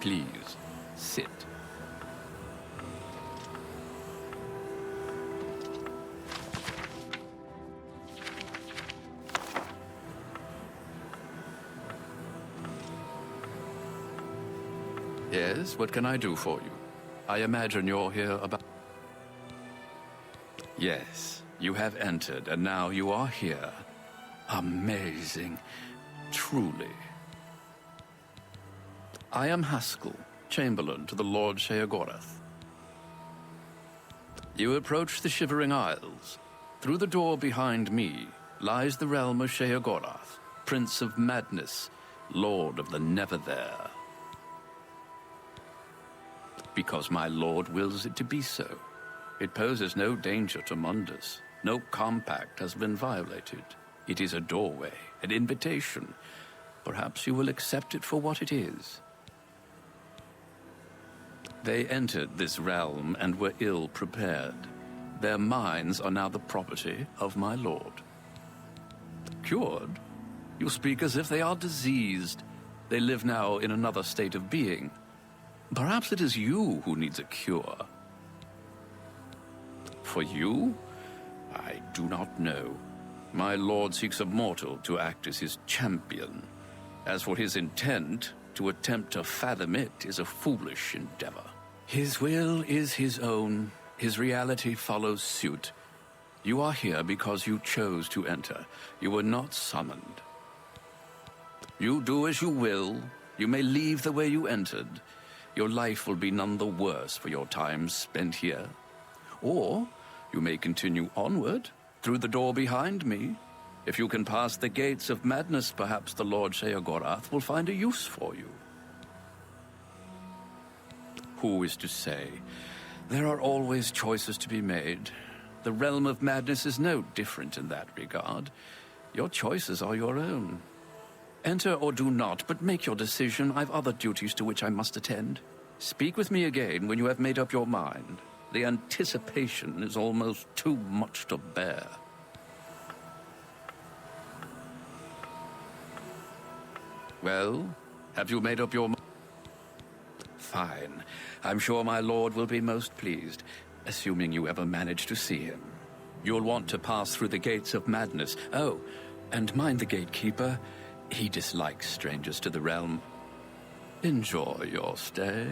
Please, sit. Yes, what can I do for you? I imagine you're here about... Yes, you have entered, and now you are here. Amazing. Truly. I am Haskell, Chamberlain to the Lord Sheogorath. You approach the Shivering Isles. Through the door behind me lies the realm of Sheogorath, Prince of Madness, Lord of the Never There. Because my lord wills it to be so. It poses no danger to Mundus. No compact has been violated. It is a doorway, an invitation. Perhaps you will accept it for what it is. They entered this realm and were ill prepared. Their minds are now the property of my lord. Cured? You speak as if they are diseased. They live now in another state of being. Perhaps it is you who needs a cure. For you? I do not know. My lord seeks a mortal to act as his champion. As for his intent, to attempt to fathom it is a foolish endeavor. His will is his own. His reality follows suit. You are here because you chose to enter. You were not summoned. You do as you will. You may leave the way you entered. Your life will be none the worse for your time spent here. Or you may continue onward, through the door behind me. If you can pass the gates of madness, perhaps the Lord Sheogorath will find a use for you. Who is to say? There are always choices to be made. The realm of madness is no different in that regard. Your choices are your own. Enter or do not, but make your decision. I've other duties to which I must attend. Speak with me again when you have made up your mind. The anticipation is almost too much to bear. Well, have you made up your mind? Fine. I'm sure my lord will be most pleased, assuming you ever manage to see him. You'll want to pass through the gates of madness. Oh, and mind the gatekeeper. He dislikes strangers to the realm. Enjoy your stay.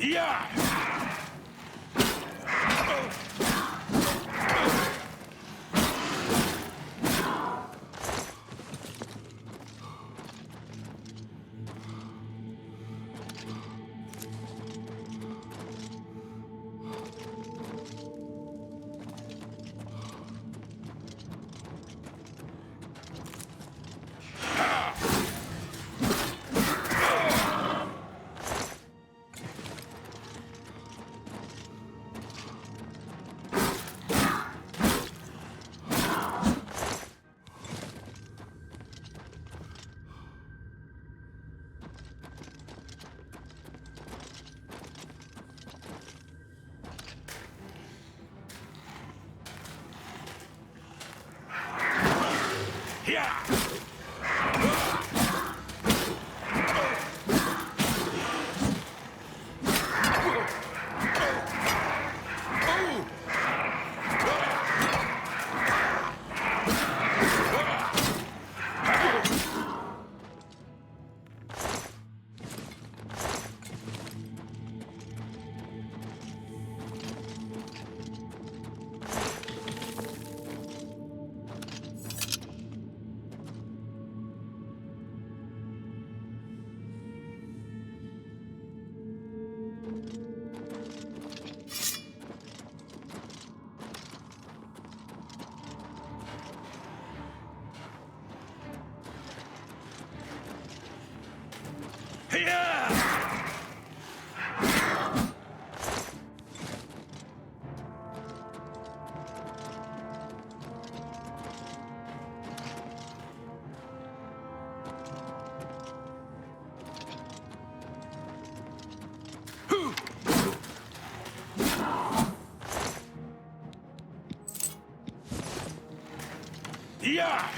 Yeah! Yeah!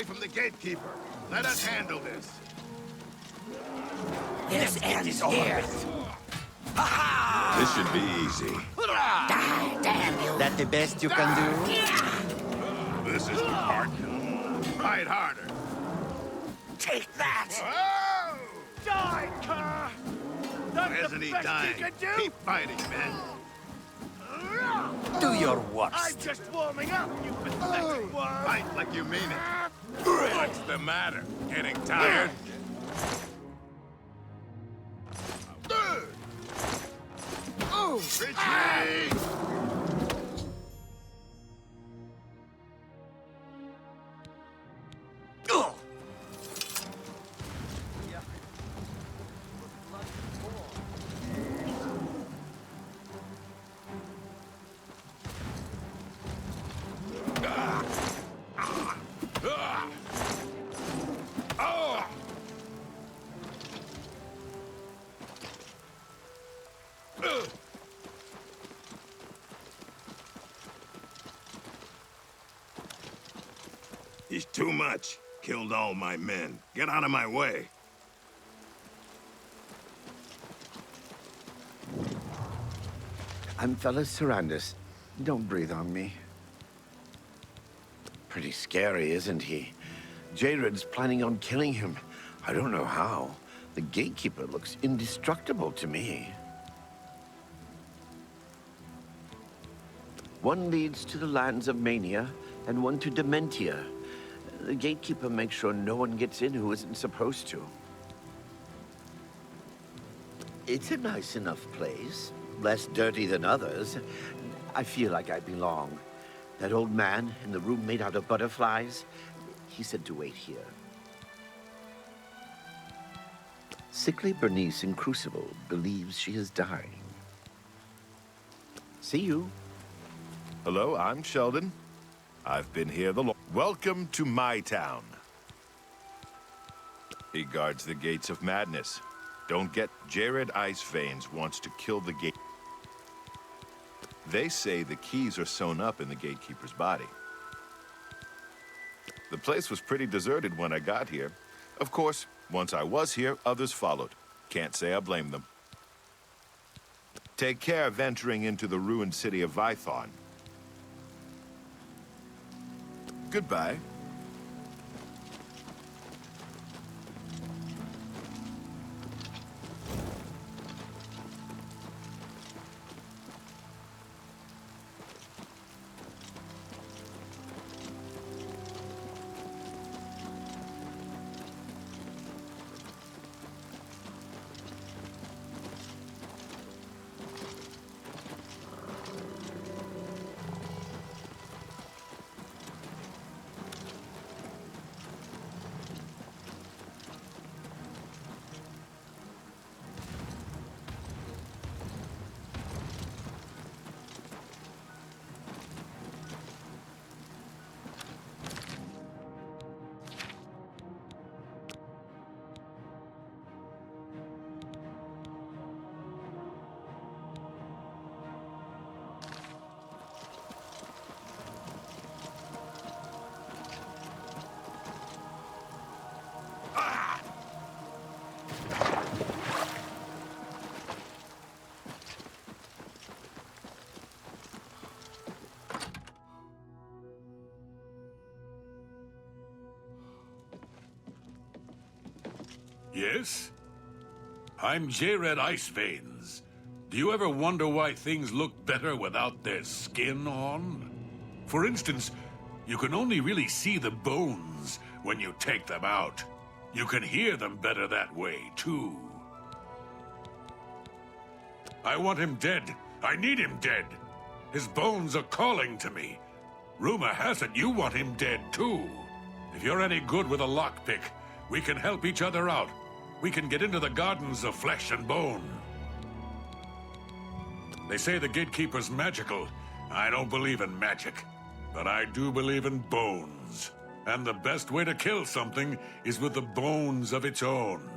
away from the gatekeeper. Let us handle this. This ends here. This should be easy. Die, damn you. That the best you can do? This is the part. Fight harder. Take that. Oh! Die, Cur! That's Isn't the he best dying? you can do! Keep fighting, men. Do your I'm worst. just warming up, you pathetic worm! Fight like you mean it. What's the matter? Getting tired? Retreat! He's too much. Killed all my men. Get out of my way. I'm Fellas Sarandis. Don't breathe on me. Pretty scary, isn't he? Jared's planning on killing him. I don't know how. The gatekeeper looks indestructible to me. One leads to the lands of Mania, and one to Dementia. The gatekeeper makes sure no one gets in who isn't supposed to. It's a nice enough place. Less dirty than others. I feel like I belong. That old man in the room made out of butterflies, he said to wait here. Sickly Bernice in Crucible believes she is dying. See you. Hello, I'm Sheldon. I've been here the long... Welcome to my town. He guards the gates of madness. Don't get... Jared Iceveins wants to kill the gate... They say the keys are sewn up in the gatekeeper's body. The place was pretty deserted when I got here. Of course, once I was here, others followed. Can't say I blame them. Take care venturing into the ruined city of Vython. Goodbye. Yes? I'm Jared Iceveins. Do you ever wonder why things look better without their skin on? For instance, you can only really see the bones when you take them out. You can hear them better that way, too. I want him dead. I need him dead. His bones are calling to me. Rumor has it you want him dead, too. If you're any good with a lockpick, we can help each other out. We can get into the gardens of flesh and bone. They say the gatekeeper's magical. I don't believe in magic, but I do believe in bones. And the best way to kill something is with the bones of its own.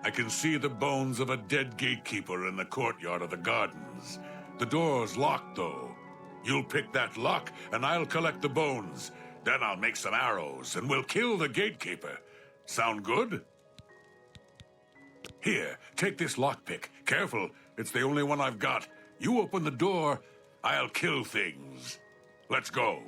I can see the bones of a dead gatekeeper in the courtyard of the gardens. The door's locked, though. You'll pick that lock, and I'll collect the bones. Then I'll make some arrows, and we'll kill the gatekeeper. Sound good? Here, take this lockpick. Careful, it's the only one I've got. You open the door, I'll kill things. Let's go.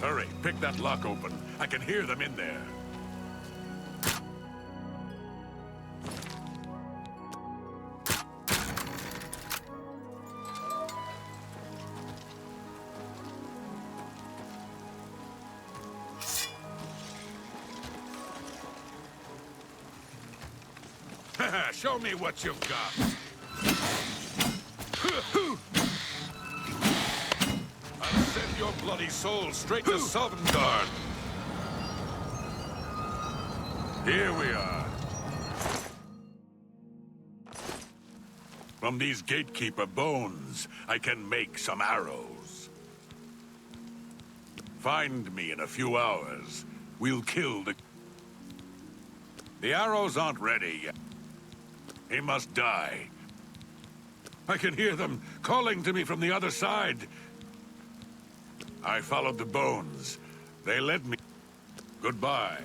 Hurry, pick that lock open. I can hear them in there. Show me what you've got. I'll send your bloody soul straight to Sovngarde. Here we are. From these gatekeeper bones, I can make some arrows. Find me in a few hours. We'll kill the... The arrows aren't ready yet. He must die. I can hear them calling to me from the other side. I followed the bones. They led me... Goodbye.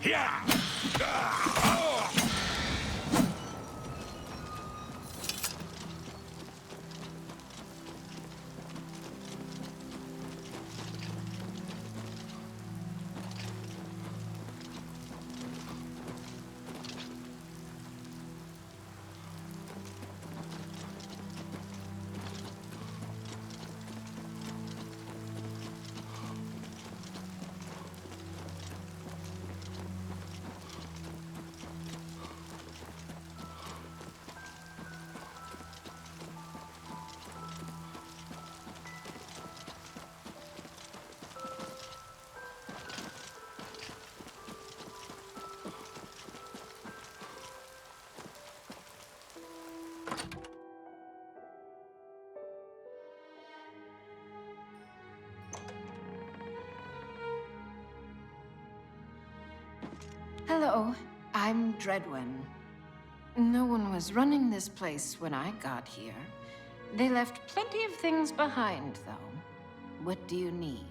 Yeah! Hello, I'm Dreadwin. No one was running this place when I got here. They left plenty of things behind, though. What do you need?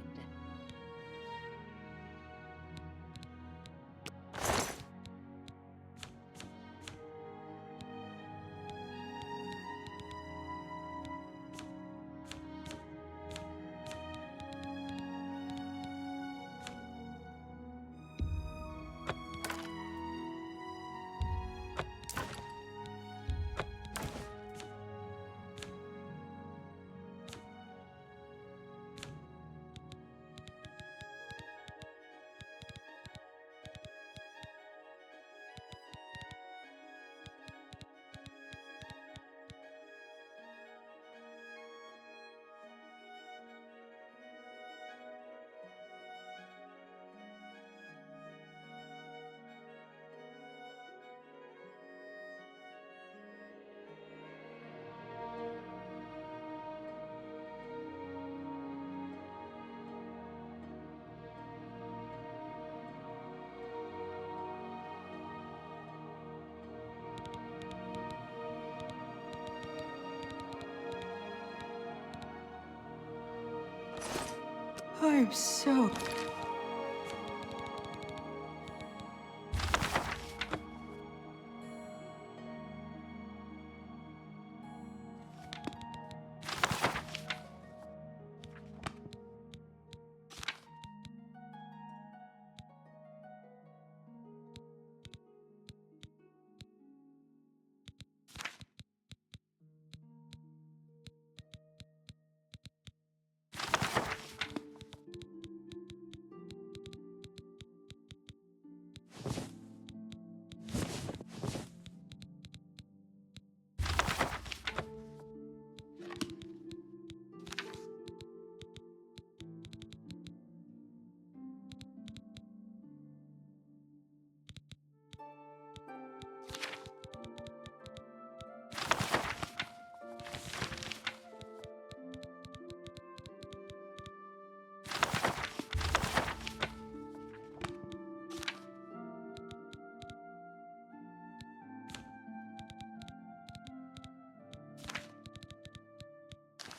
I'm so...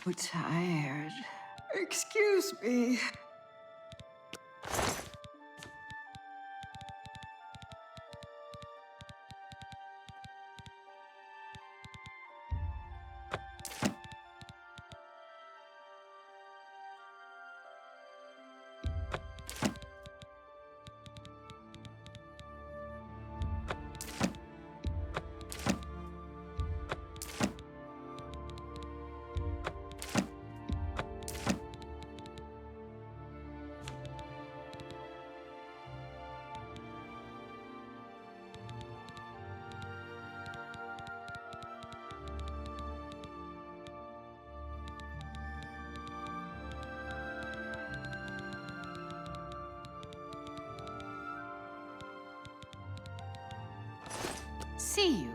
I'm tired. Excuse me. See you.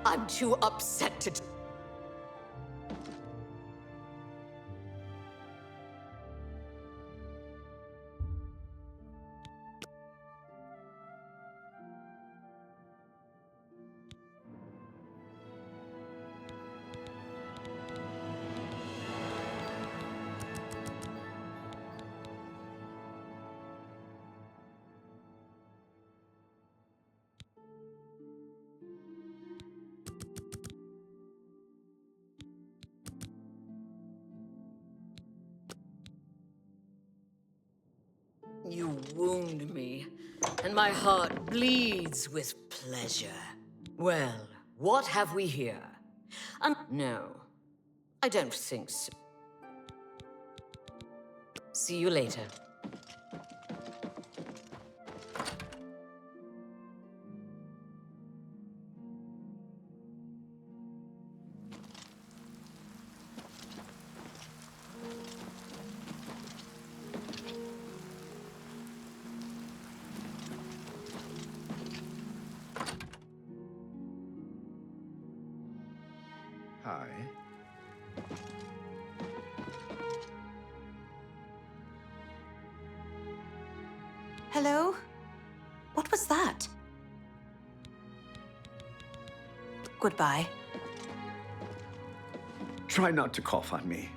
I'm too upset to... You wound me, and my heart bleeds with pleasure. Well, what have we here? No, I don't think so. See you later. Hi. Hello? What was that? Goodbye. Try not to cough on me.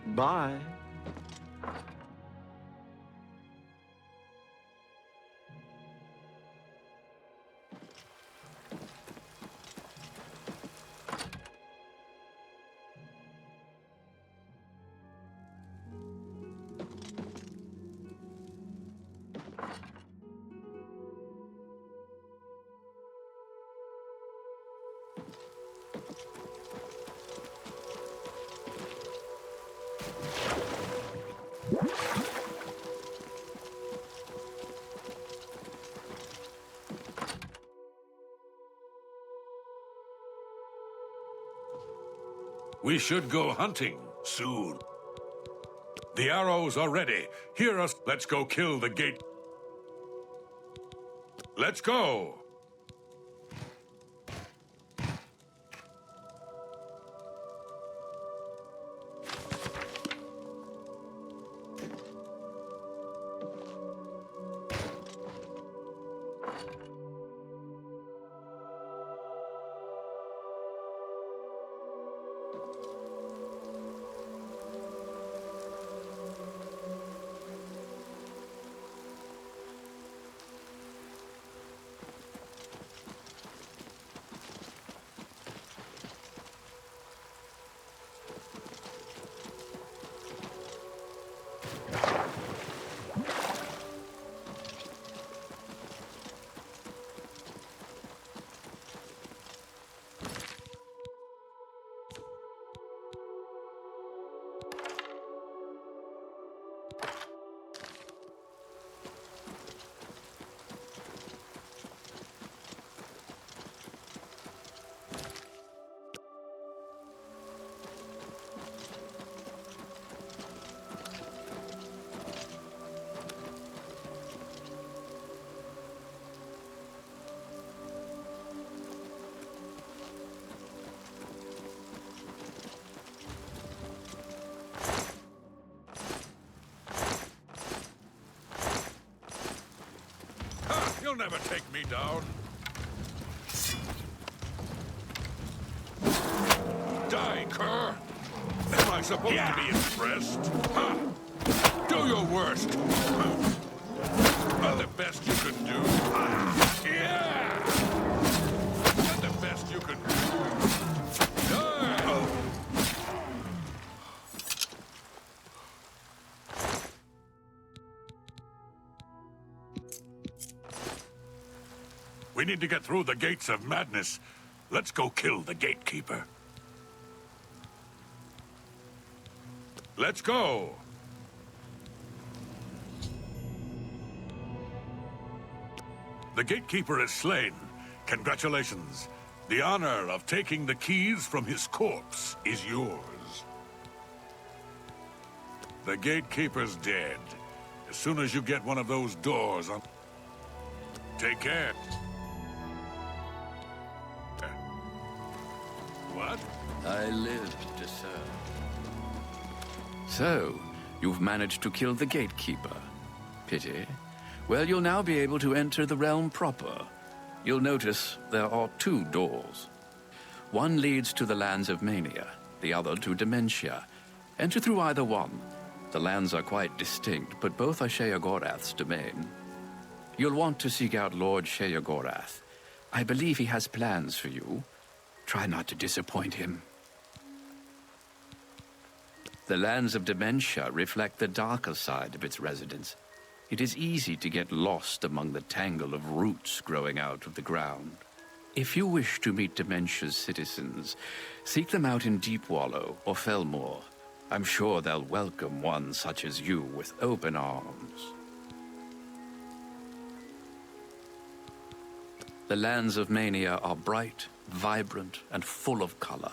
Bye. We should go hunting soon. The arrows are ready. Hear us. Let's go kill the gate. Let's go! You'll never take me down. Die, cur! Am I supposed to be impressed? Huh? Do your worst! Not the best you can do. Yeah! Not the best you can do. Die! We need to get through the gates of madness. Let's go kill the gatekeeper. Let's go! The gatekeeper is slain. Congratulations. The honor of taking the keys from his corpse is yours. The gatekeeper's dead. As soon as you get one of those doors on... Take care. What? I live to serve. So, you've managed to kill the gatekeeper. Pity. Well, you'll now be able to enter the realm proper. You'll notice there are 2 doors. One leads to the lands of Mania, the other to Dementia. Enter through either one. The lands are quite distinct, but both are Sheogorath's domain. You'll want to seek out Lord Sheogorath. I believe he has plans for you. Try not to disappoint him. The lands of Dementia reflect the darker side of its residents. It is easy to get lost among the tangle of roots growing out of the ground. If you wish to meet Dementia's citizens, seek them out in Deepwallow or Felmore. I'm sure they'll welcome one such as you with open arms. The lands of Mania are bright, vibrant, and full of color.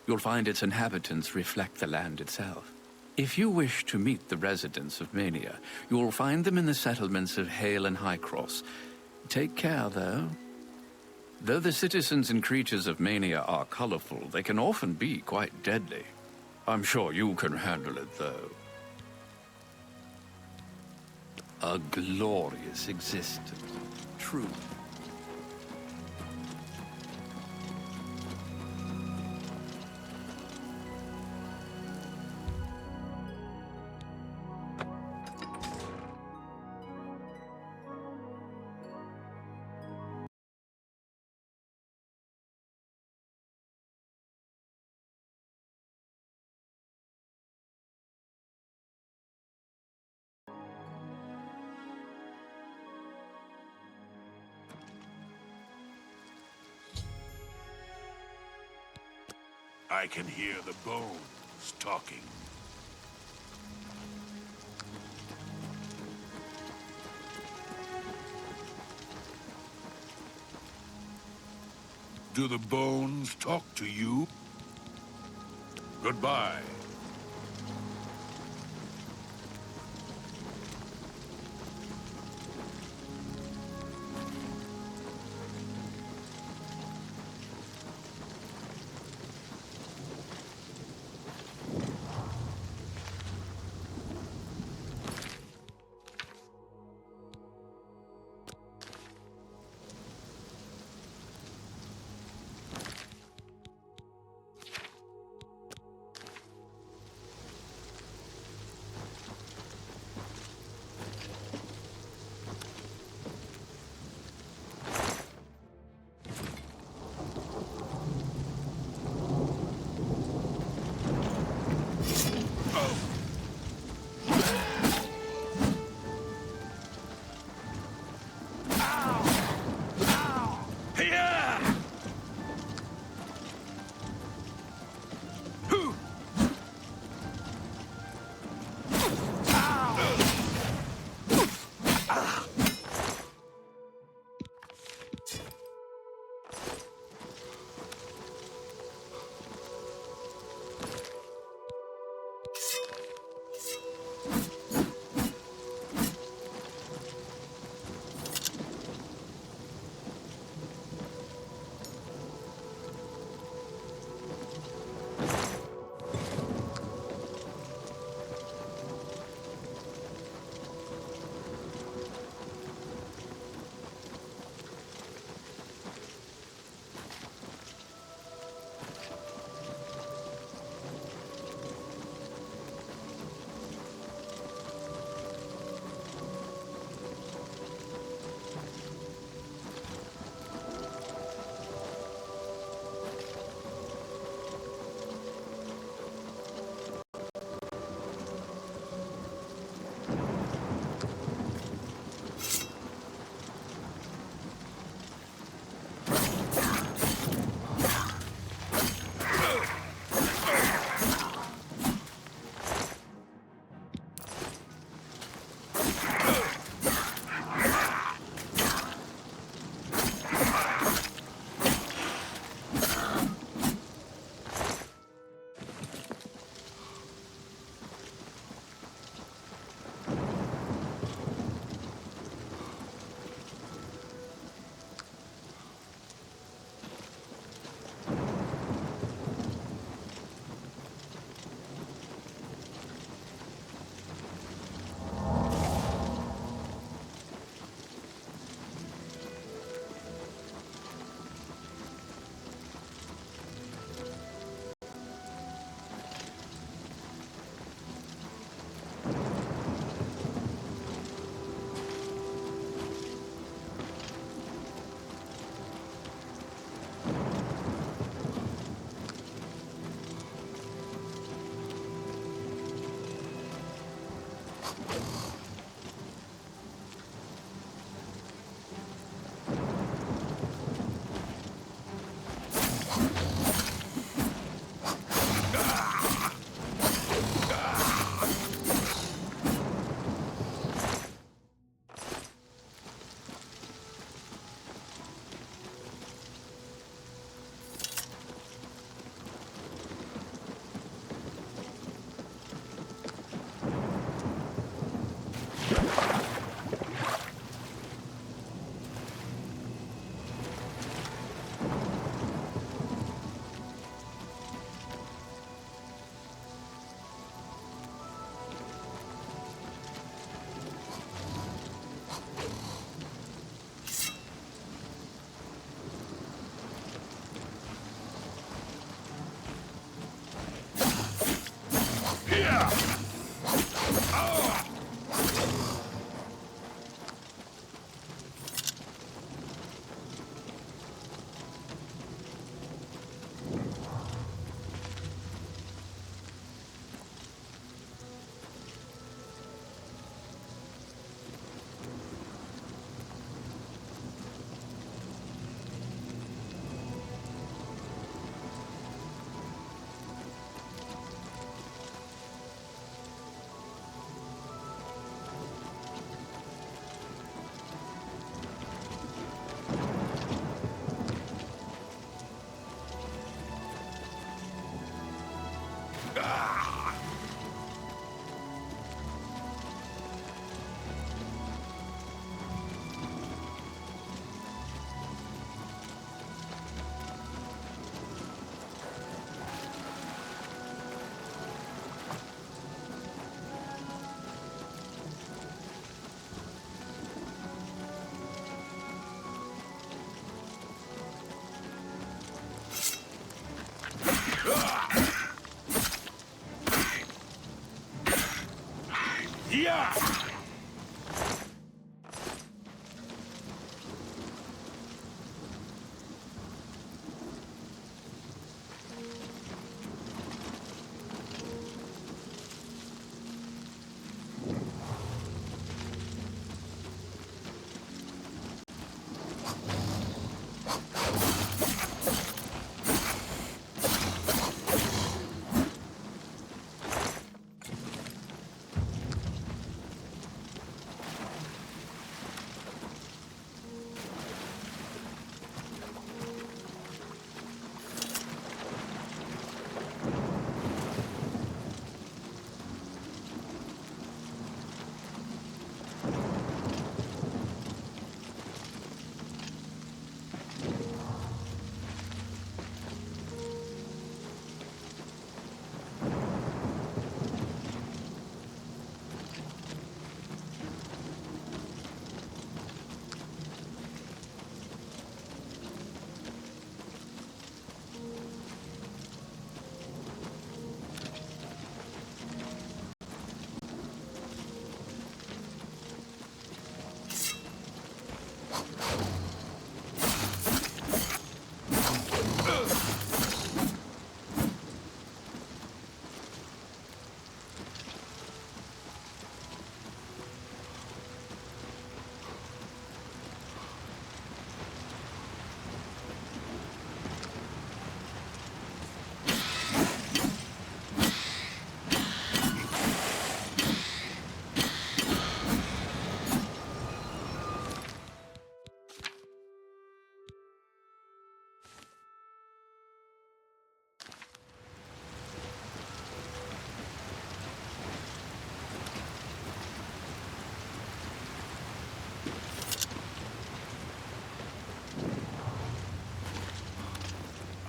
You'll find its inhabitants reflect the land itself. If you wish to meet the residents of Mania, you'll find them in the settlements of Hale and Highcross. Take care, though. Though the citizens and creatures of Mania are colorful, they can often be quite deadly. I'm sure you can handle it, though. A glorious existence. True. I can hear the bones talking. Do the bones talk to you? Goodbye.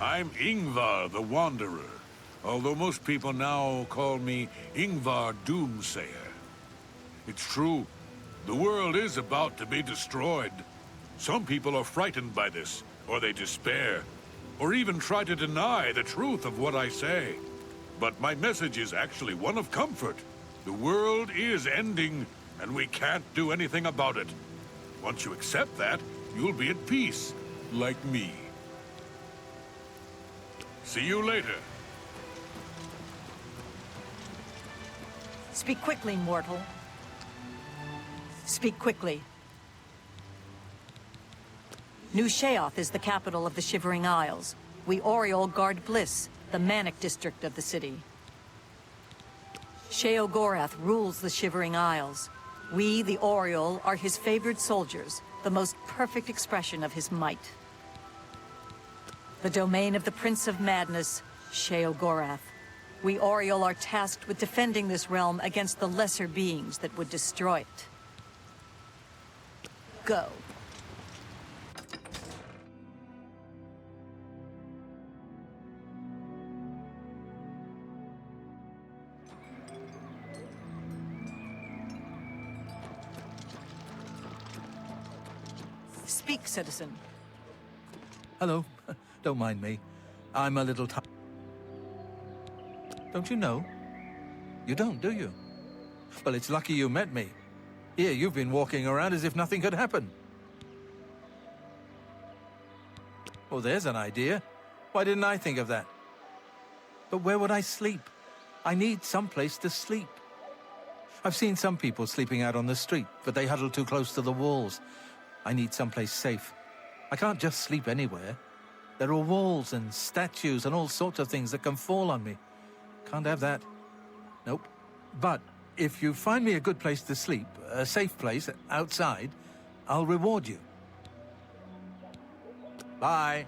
I'm Ingvar the Wanderer, although most people now call me Ingvar Doomsayer. It's true, the world is about to be destroyed. Some people are frightened by this, or they despair, or even try to deny the truth of what I say. But my message is actually one of comfort. The world is ending, and we can't do anything about it. Once you accept that, you'll be at peace, like me. See you later. Speak quickly, mortal. Speak quickly. New Sheoth is the capital of the Shivering Isles. We Oriole guard Bliss, the manic district of the city. Sheogorath rules the Shivering Isles. We, the Oriole, are his favored soldiers, the most perfect expression of his might. The domain of the Prince of Madness, Sheogorath. We Oriole are tasked with defending this realm against the lesser beings that would destroy it. Go. Speak, citizen. Hello. Don't mind me. I'm a little tired. Don't you know? You don't, do you? Well, it's lucky you met me. Here, you've been walking around as if nothing had happened. Well, there's an idea. Why didn't I think of that? But where would I sleep? I need some place to sleep. I've seen some people sleeping out on the street, but they huddle too close to the walls. I need someplace safe. I can't just sleep anywhere. There are walls and statues and all sorts of things that can fall on me. Can't have that. Nope. But if you find me a good place to sleep, a safe place outside, I'll reward you. Bye.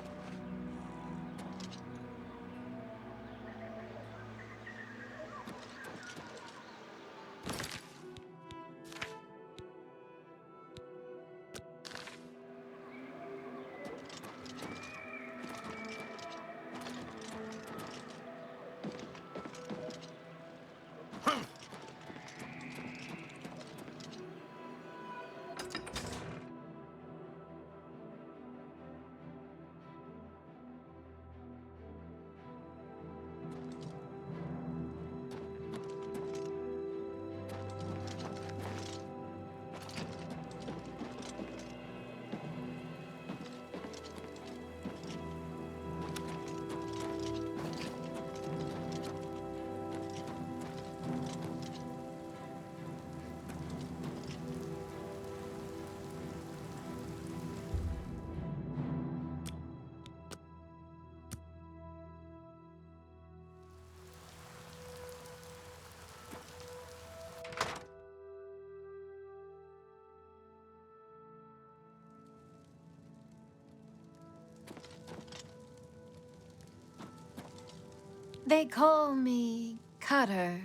They call me Cutter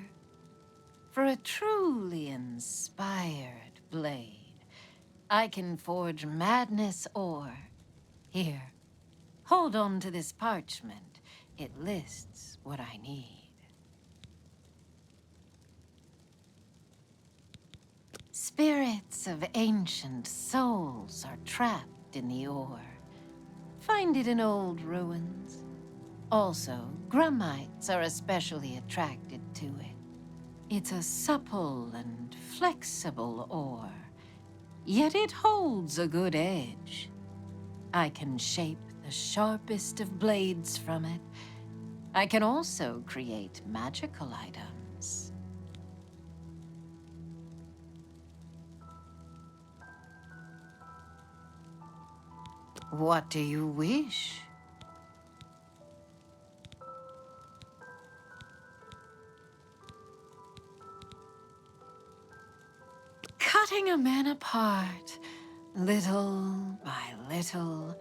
for a truly inspired blade. I can forge madness or... Here, hold on to this parchment. It lists what I need. Spirits of ancient souls are trapped in the ore. Find it in old ruins. Also, Grummites are especially attracted to it. It's a supple and flexible ore, yet it holds a good edge. I can shape the sharpest of blades from it. I can also create magical items. What do you wish? Cutting a man apart, little by little.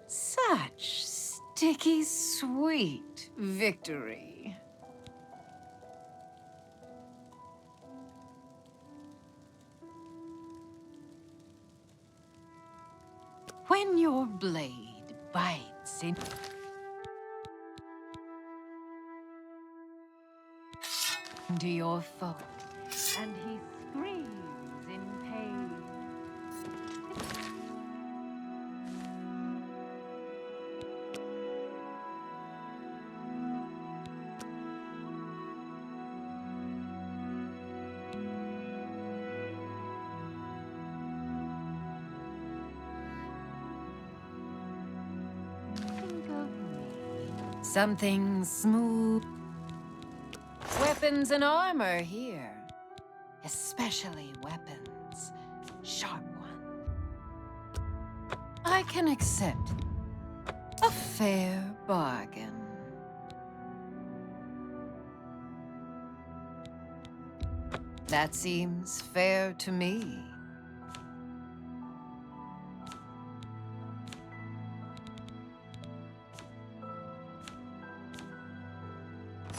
Such sticky, sweet victory. When your blade bites in... to your foe, and he screams in pain. Think of me. Something smooth. Weapons and armor here. Especially weapons. Sharp ones. I can accept a fair bargain. That seems fair to me.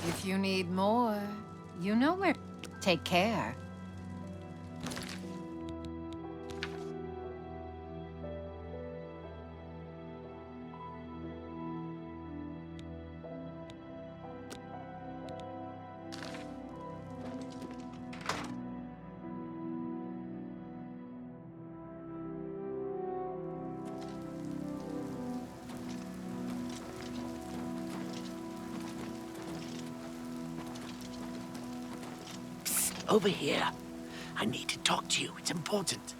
If you need more, you know where. Take care. Over here. I need to talk to you. It's important.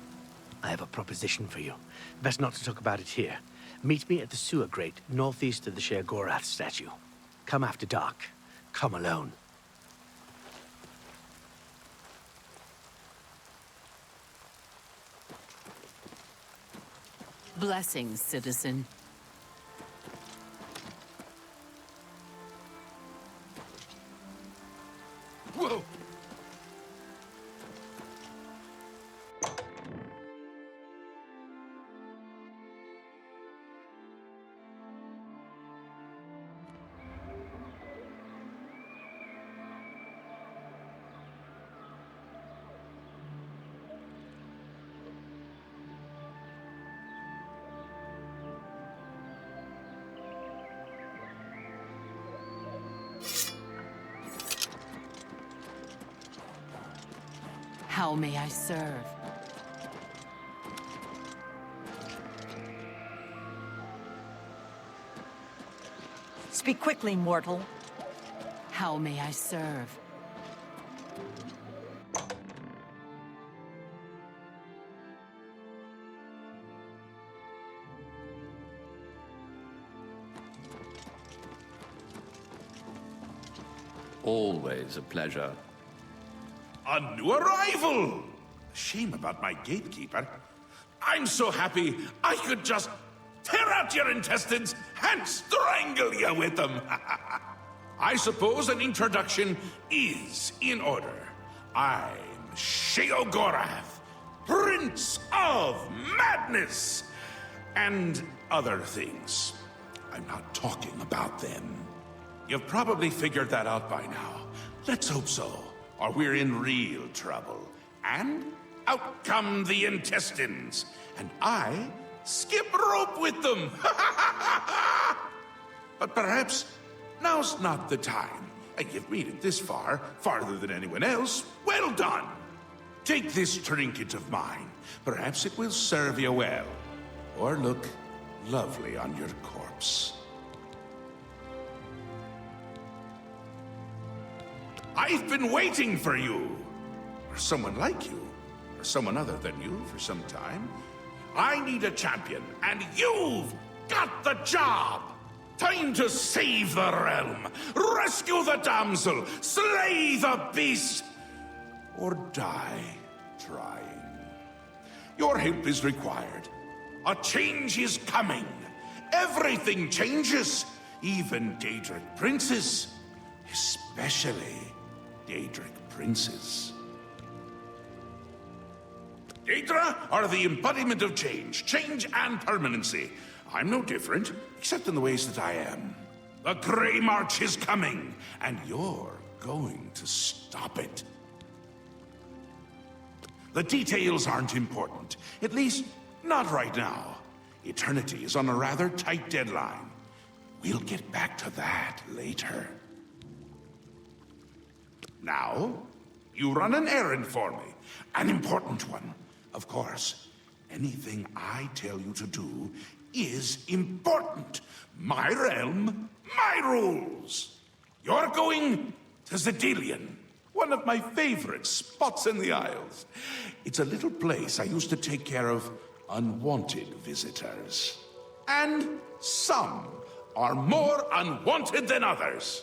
I have a proposition for you. Best not to talk about it here. Meet me at the sewer grate, northeast of the Sheogorath statue. Come after dark. Come alone. Blessings, citizen. Whoa! How may I serve? Speak quickly, mortal. How may I serve? Always a pleasure. A new arrival! Shame about my gatekeeper. I'm so happy I could just tear out your intestines and strangle you with them. I suppose an introduction is in order. I'm Sheogorath, Prince of Madness, and other things. I'm not talking about them. You've probably figured that out by now. Let's hope so, or we're in real trouble. And out come the intestines, and I skip rope with them. But perhaps now's not the time. And you've made it this far, farther than anyone else. Well done. Take this trinket of mine. Perhaps it will serve you well, or look lovely on your corpse. I've been waiting for you, or someone like you, or someone other than you for some time. I need a champion, and you've got the job! Time to save the realm, rescue the damsel, slay the beast, or die trying. Your help is required. A change is coming. Everything changes, even Daedric princes, especially Daedric princes. Daedra are the embodiment of change and permanency. I'm no different, except in the ways that I am. The Grey March is coming, and you're going to stop it. The details aren't important, at least not right now. Eternity is on a rather tight deadline. We'll get back to that later. Now, you run an errand for me. An important one. Of course, anything I tell you to do is important. My realm, my rules. You're going to Zedilian, one of my favorite spots in the Isles. It's a little place I used to take care of unwanted visitors. And some are more unwanted than others.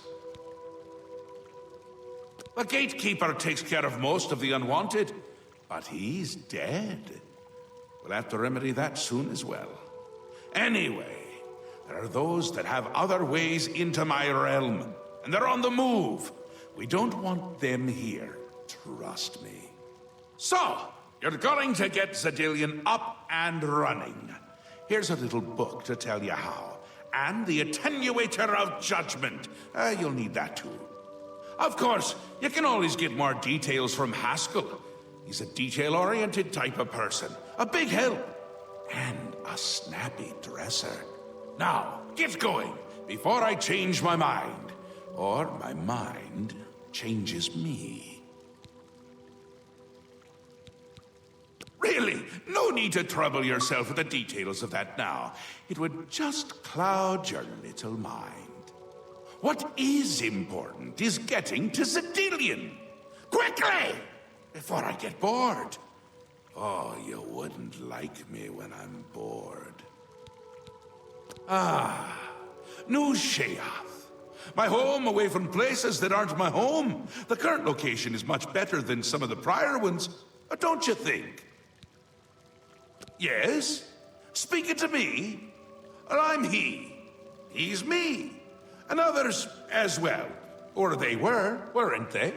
The gatekeeper takes care of most of the unwanted, but he's dead. We'll have to remedy that soon as well. Anyway, there are those that have other ways into my realm, and they're on the move. We don't want them here, trust me. So, you're going to get Zedilian up and running. Here's a little book to tell you how. And the Attenuator of Judgment. You'll need that too. Of course, you can always get more details from Haskell. He's a detail-oriented type of person. A big help. And a snappy dresser. Now, get going, before I change my mind. Or my mind changes me. Really, no need to trouble yourself with the details of that now. It would just cloud your little mind. What is important is getting to Zedilian. Quickly! Before I get bored. Oh, you wouldn't like me when I'm bored. Ah, New Sheath. My home away from places that aren't my home. The current location is much better than some of the prior ones, don't you think? Yes? Speaking to me? Well, I'm he. He's me. And others as well. Or they were, weren't they?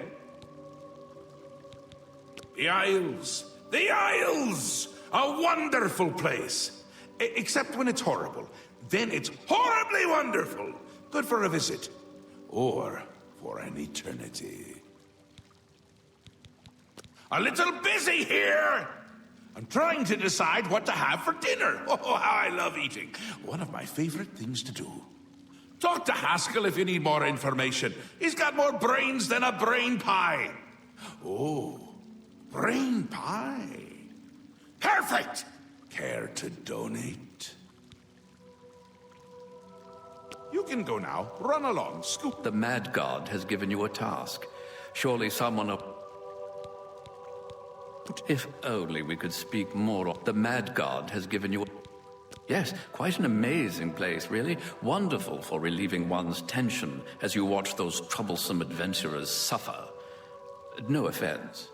The Isles. The Isles! A wonderful place. Except when it's horrible. Then it's horribly wonderful. Good for a visit. Or for an eternity. A little busy here! I'm trying to decide what to have for dinner. Oh, how I love eating. One of my favorite things to do. Talk to Haskell if you need more information. He's got more brains than a brain pie. Oh, brain pie. Perfect! Care to donate? You can go now. Run along, scoop. The Mad God has given you a task. Surely someone up... If only we could speak more. The Mad God has given you... Yes, quite an amazing place, really. Wonderful for relieving one's tension as you watch those troublesome adventurers suffer. No offense.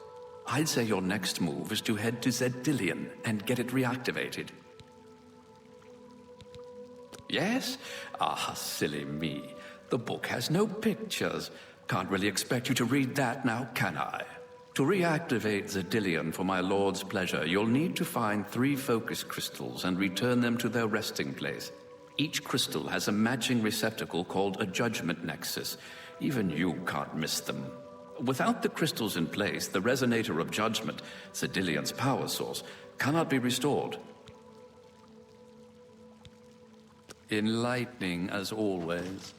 I'd say your next move is to head to Zedilian and get it reactivated. Yes? Ah, silly me. The book has no pictures. Can't really expect you to read that now, can I? To reactivate Zedilian for my lord's pleasure, you'll need to find 3 focus crystals and return them to their resting place. Each crystal has a matching receptacle called a judgment nexus. Even you can't miss them. Without the crystals in place, the resonator of judgment, Zedilian's power source, cannot be restored. Enlightening as always.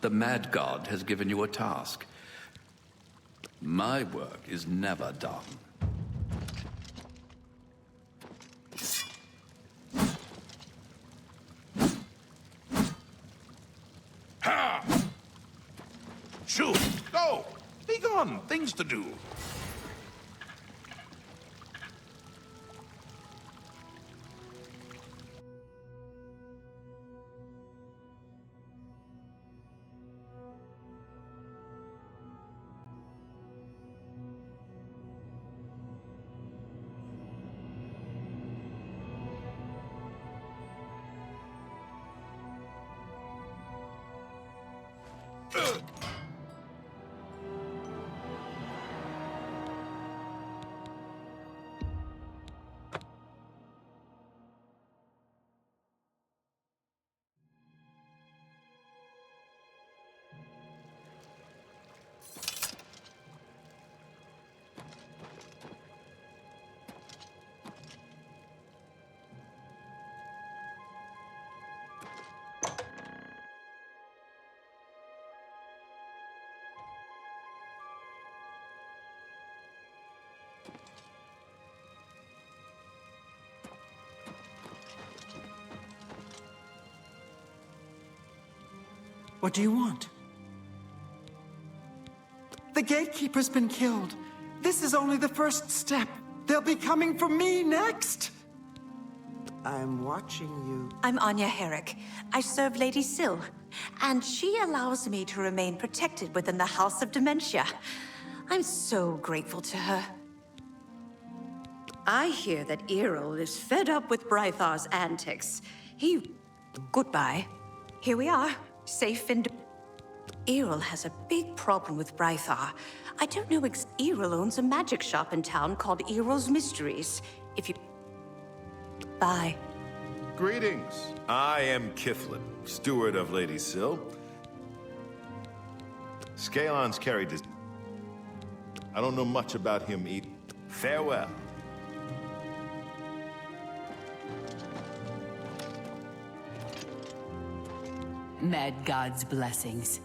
The Mad God has given you a task. My work is never done. Ha! Shoot! Go! Be gone! Things to do. What do you want? The gatekeeper's been killed. This is only the first step. They'll be coming for me next. I'm watching you. I'm Anya Herrick. I serve Lady Syl, and she allows me to remain protected within the House of Dementia. I'm so grateful to her. I hear that Errol is fed up with Brythar's antics. Goodbye. Here we are, safe and... Errol has a big problem with Brythar. I don't know Errol owns a magic shop in town called Errol's Mysteries. If you... Bye. Greetings. I am Kiflin, steward of Lady Syl. Scalon's carried his... I don't know much about him either. Farewell. Mad God's blessings.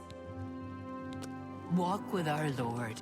Walk with our Lord.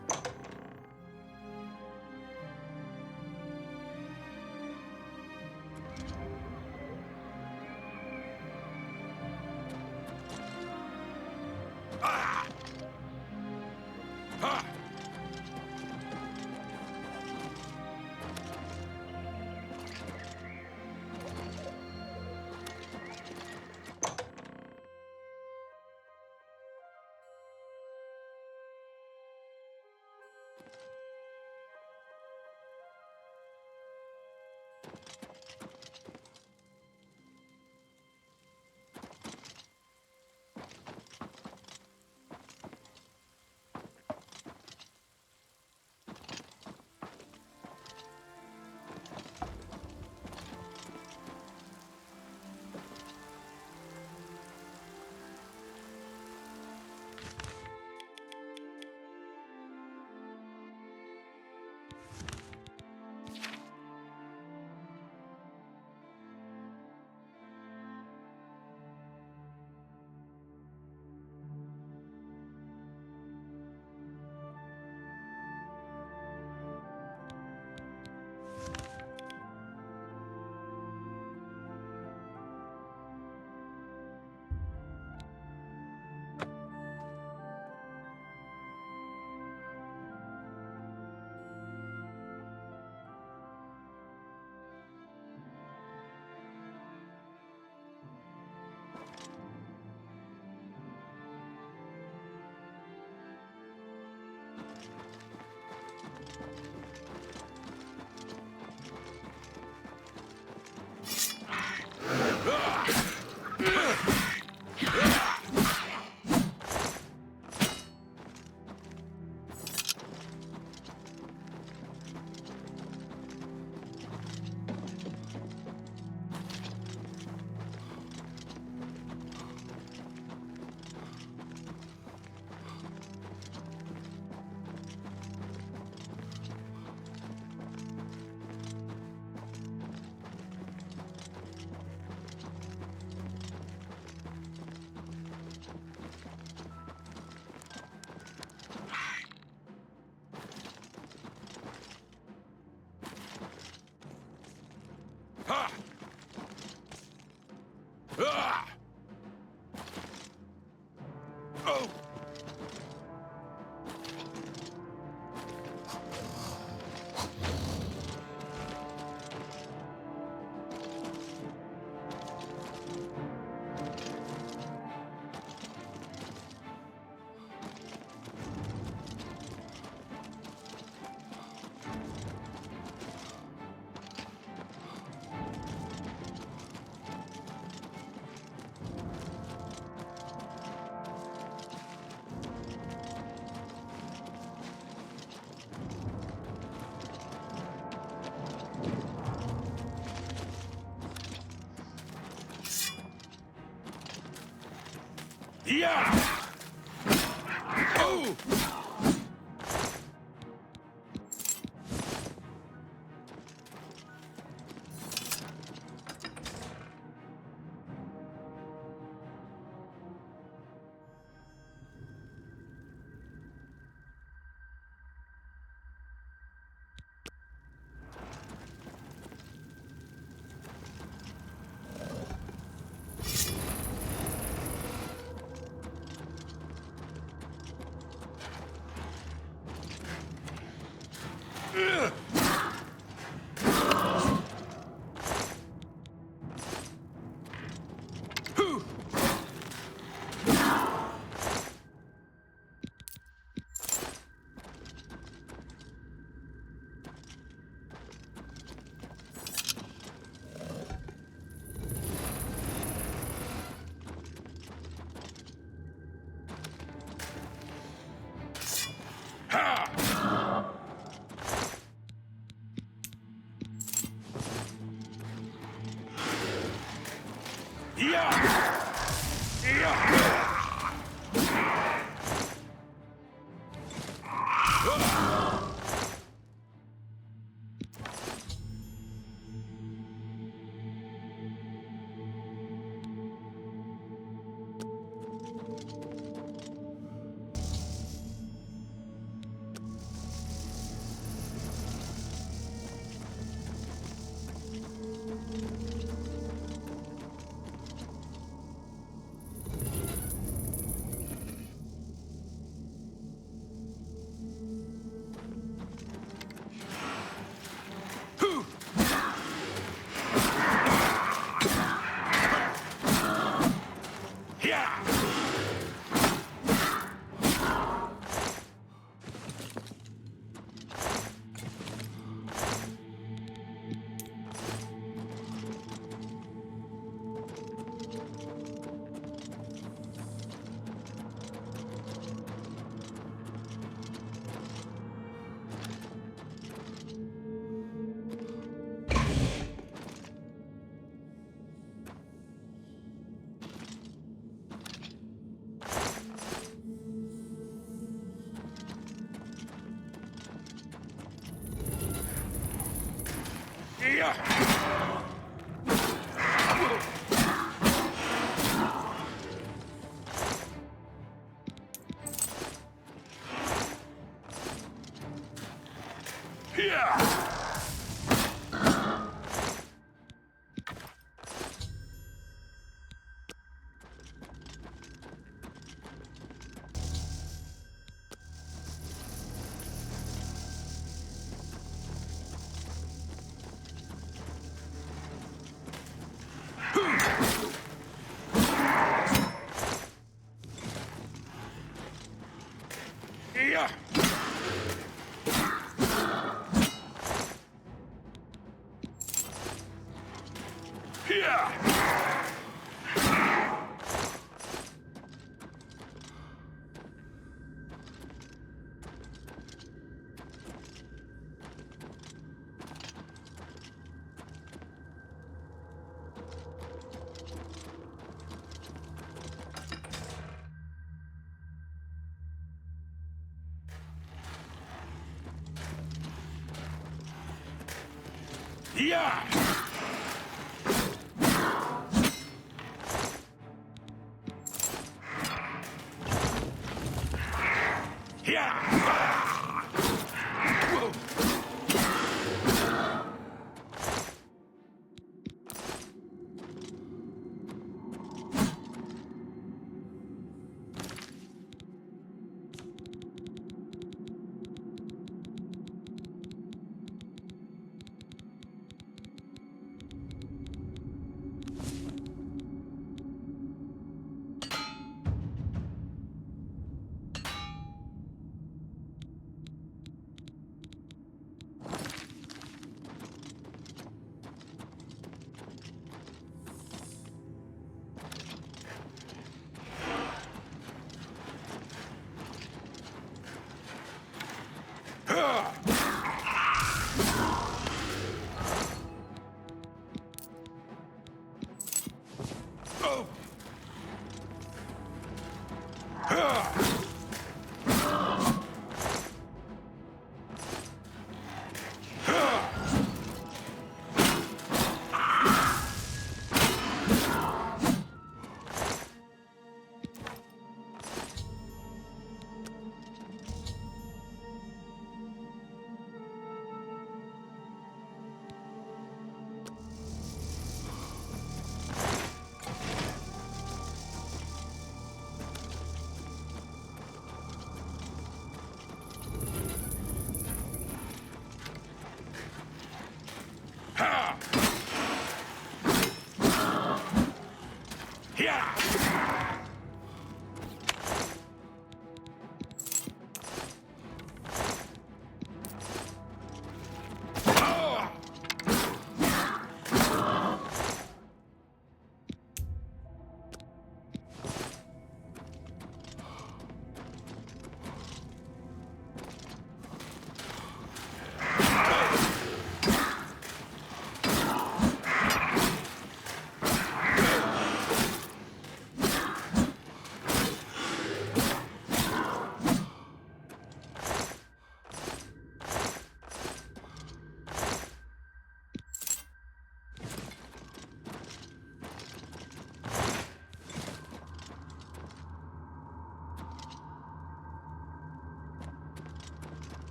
Yeah! Oh! Yeah!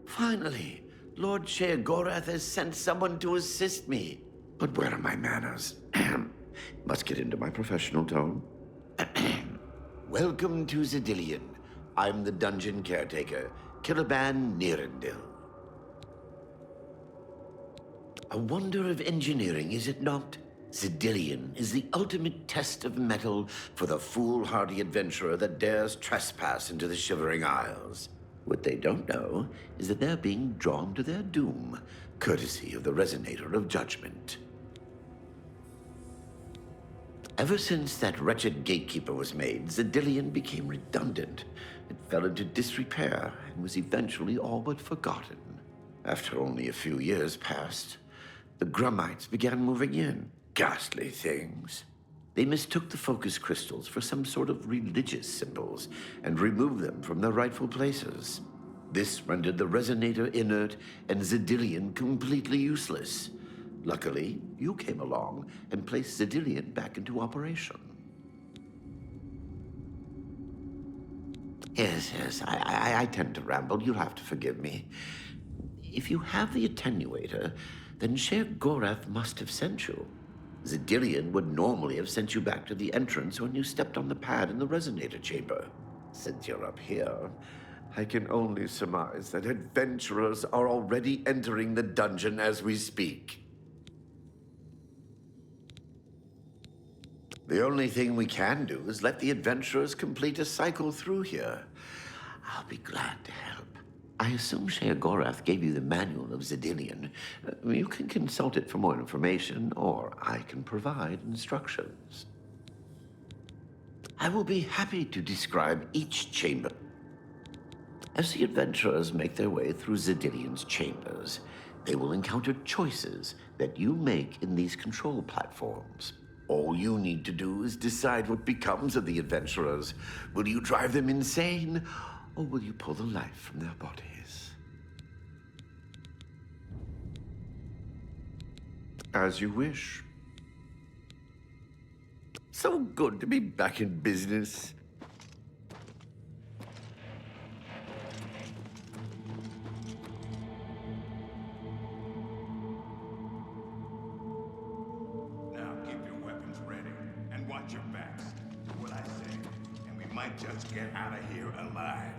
Finally, Lord Sheogorath has sent someone to assist me. But where are my manners? Must get into my professional tone. Welcome to Zidillion. I'm the dungeon caretaker, Killaban Nirendil. A wonder of engineering, is it not? Zidillion is the ultimate test of mettle for the foolhardy adventurer that dares trespass into the Shivering Isles. What they don't know is that they're being drawn to their doom, courtesy of the Resonator of Judgment. Ever since that wretched gatekeeper was made, Zidillion became redundant. It fell into disrepair and was eventually all but forgotten. After only a few years passed, the Grummites began moving in. Ghastly things. They mistook the focus crystals for some sort of religious symbols and removed them from their rightful places. This rendered the Resonator inert and Zidillion completely useless. Luckily, you came along and placed Zidillion back into operation. Yes, I tend to ramble. You'll have to forgive me. If you have the attenuator, then Sheogorath must have sent you. Zidillion would normally have sent you back to the entrance when you stepped on the pad in the Resonator chamber. Since you're up here, I can only surmise that adventurers are already entering the dungeon as we speak. The only thing we can do is let the adventurers complete a cycle through here. I'll be glad to help. I assume Sheogorath gave you the manual of Zidillion. You can consult it for more information, or I can provide instructions. I will be happy to describe each chamber. As the adventurers make their way through Zidillion's chambers, they will encounter choices that you make in these control platforms. All you need to do is decide what becomes of the adventurers. Will you drive them insane, or will you pull the life from their bodies? As you wish. So good to be back in business. Now keep your weapons ready and watch your backs. Do what I say, and we might just get out of here alive.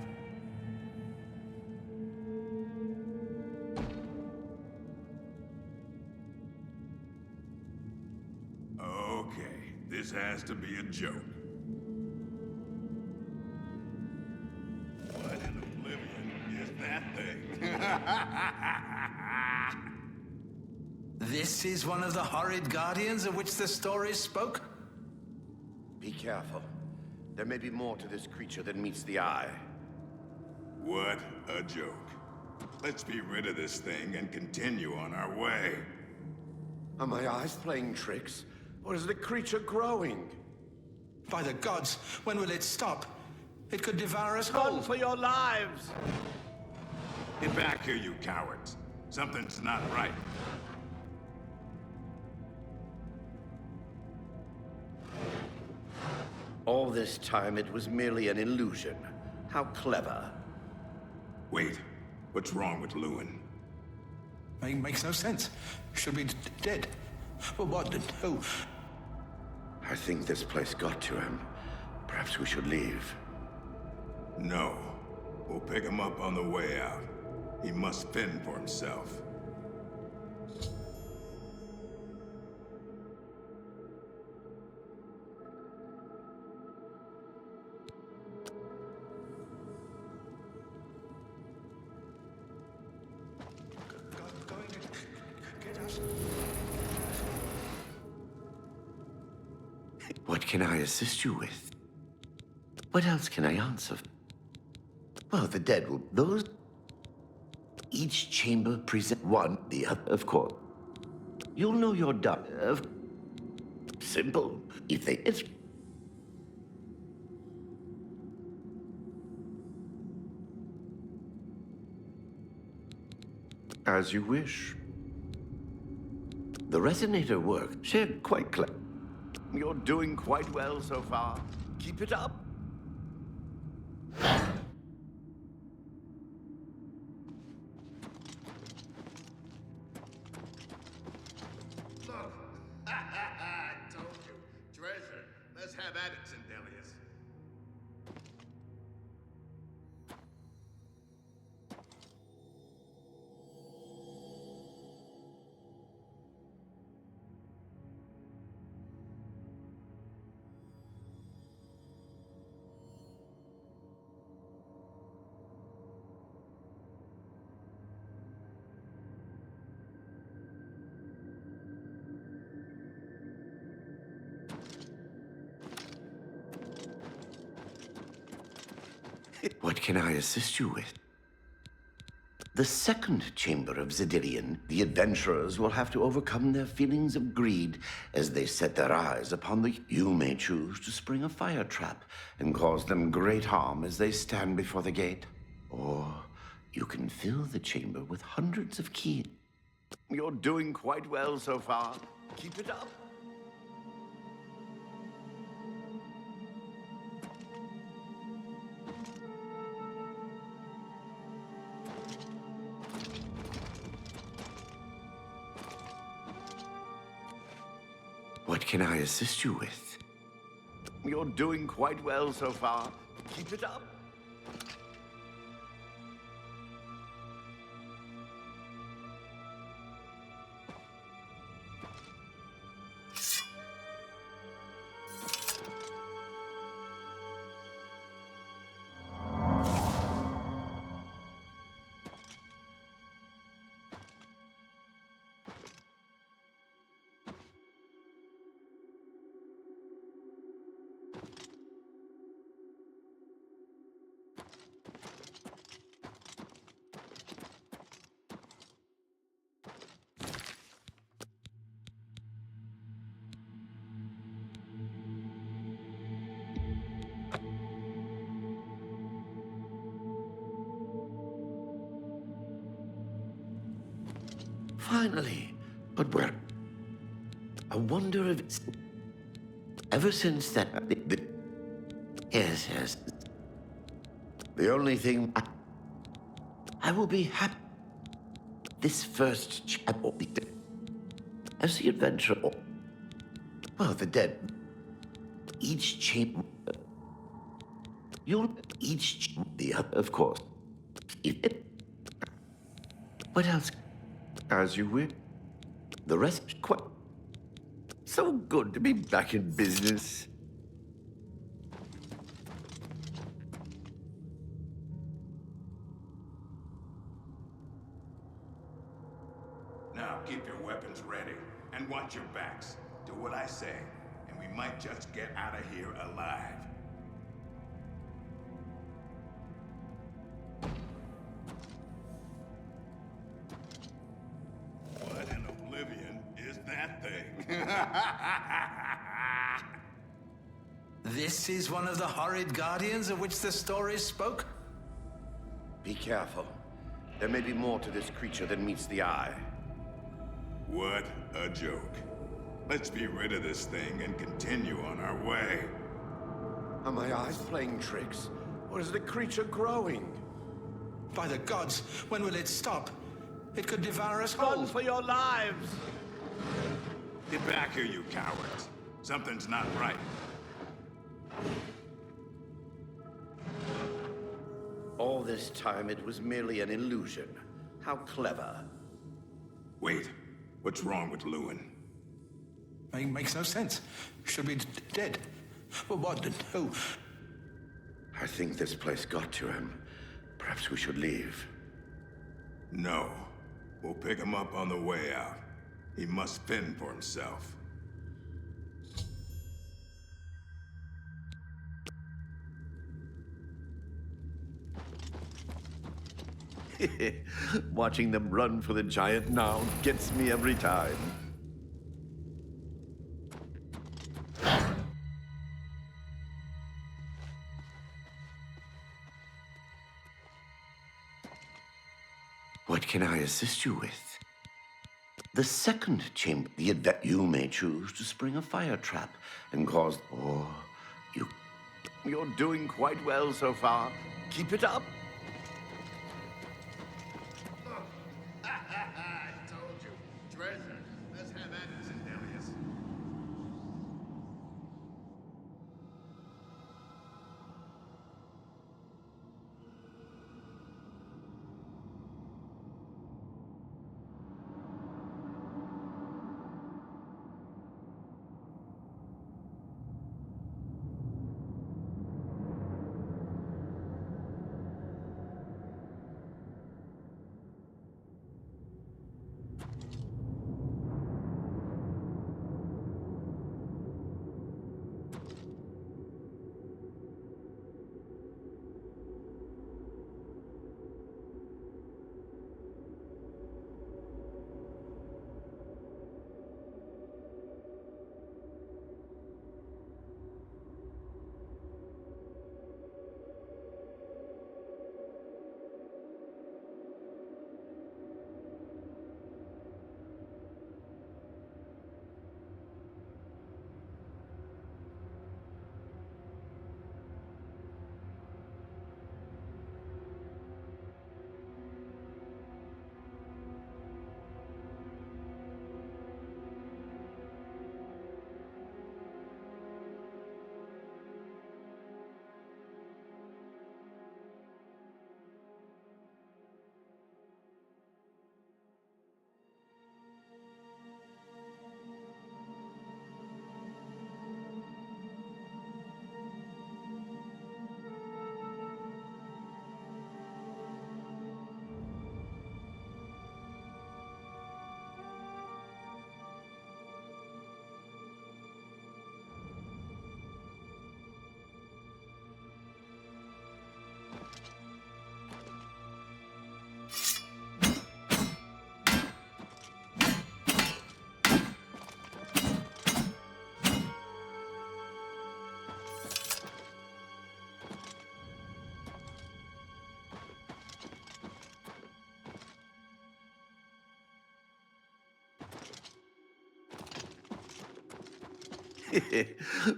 Okay, this has to be a joke. What in Oblivion is that thing? This is one of the horrid guardians of which the stories spoke? Be careful. There may be more to this creature than meets the eye. What a joke. Let's be rid of this thing and continue on our way. Are my eyes playing tricks? Or is the creature growing? By the gods, when will it stop? It could devour us Run whole. for your lives! Get back here, you cowards. Something's not right. All this time it was merely an illusion. How clever. Wait, what's wrong with Lewin? It makes no sense. Should be dead. But what? Who? I think this place got to him. Perhaps we should leave. No. We'll pick him up on the way out. He must fend for himself. What can I assist you with? What else can I answer? Well, the dead will... Those... Each chamber present one, the other, of course. You'll know you're done. Simple. If they... It's... As you wish. The Resonator work shared quite clever. You're doing quite well so far. Keep it up. What can I assist you with? The second chamber of Zedilian, the adventurers will have to overcome their feelings of greed as they set their eyes upon the... You may choose to spring a fire trap and cause them great harm as they stand before the gate. Or you can fill the chamber with hundreds of keys. You're doing quite well so far. Keep it up. What can I assist you with? You're doing quite well so far. Keep it up. Finally. But where? I wonder if it's... Ever since that... Yes, yes. The only thing... I will be happy... This first chapter... As the adventurer... Well, the dead... Each chamber... You'll... Each... The other, of course. What else? As you will. The rest quite... So good to be back in business. Now keep your weapons ready and watch your backs. Do what I say, and we might just get out of here alive. What in Oblivion is that thing? This is one of the horrid guardians of which the stories spoke? Be careful. There may be more to this creature than meets the eye. What a joke. Let's be rid of this thing and continue on our way. Are my eyes playing tricks? Or is the creature growing? By the gods, when will it stop? It could devour us Run whole. for your lives! Get back here, you cowards. Something's not right. All this time it was merely an illusion. How clever. Wait, what's wrong with Lewin? It makes no sense. Should be dead. But what? Who? I think this place got to him. Perhaps we should leave. No. We'll pick him up on the way out. He must fend for himself. Watching them run for the giant now gets me every time. What can I assist you with? The second chamber, you may choose to spring a fire trap and cause... Or you're doing quite well so far. Keep it up. I told you. Treasure. Let's have at it, Zendelius.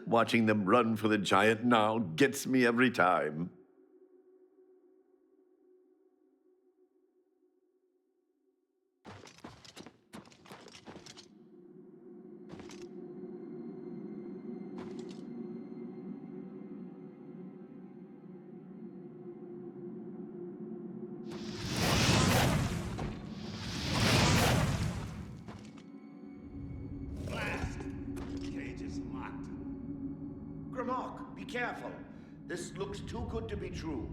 Watching them run for the giant now gets me every time. Be careful. This looks too good to be true.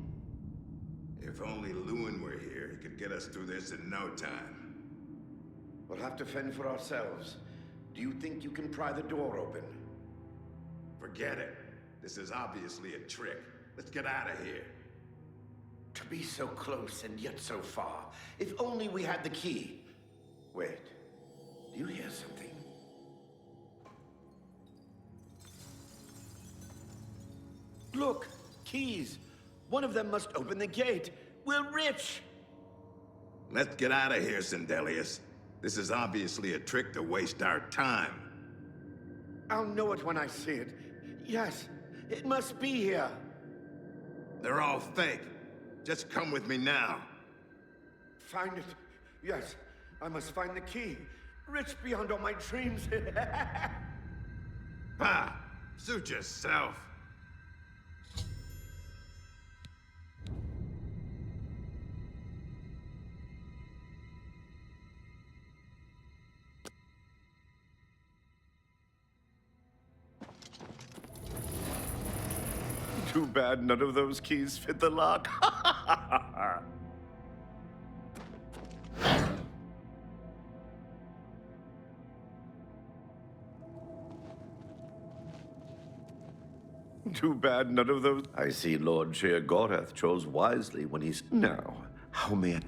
If only Lewin were here, he could get us through this in no time. We'll have to fend for ourselves. Do you think you can pry the door open? Forget it. This is obviously a trick. Let's get out of here. To be so close and yet so far. If only we had the key. Wait. Do you hear something? Look, keys. One of them must open the gate. We're rich. Let's get out of here, Sindelius. This is obviously a trick to waste our time. I'll know it when I see it. Yes, it must be here. They're all fake. Just come with me now. Find it. Yes, I must find the key. Rich beyond all my dreams. Bah! Suit yourself. Too bad none of those keys fit the lock. Too bad none of those... I see Lord Sheer-Gorath chose wisely when he's... Now, how may I...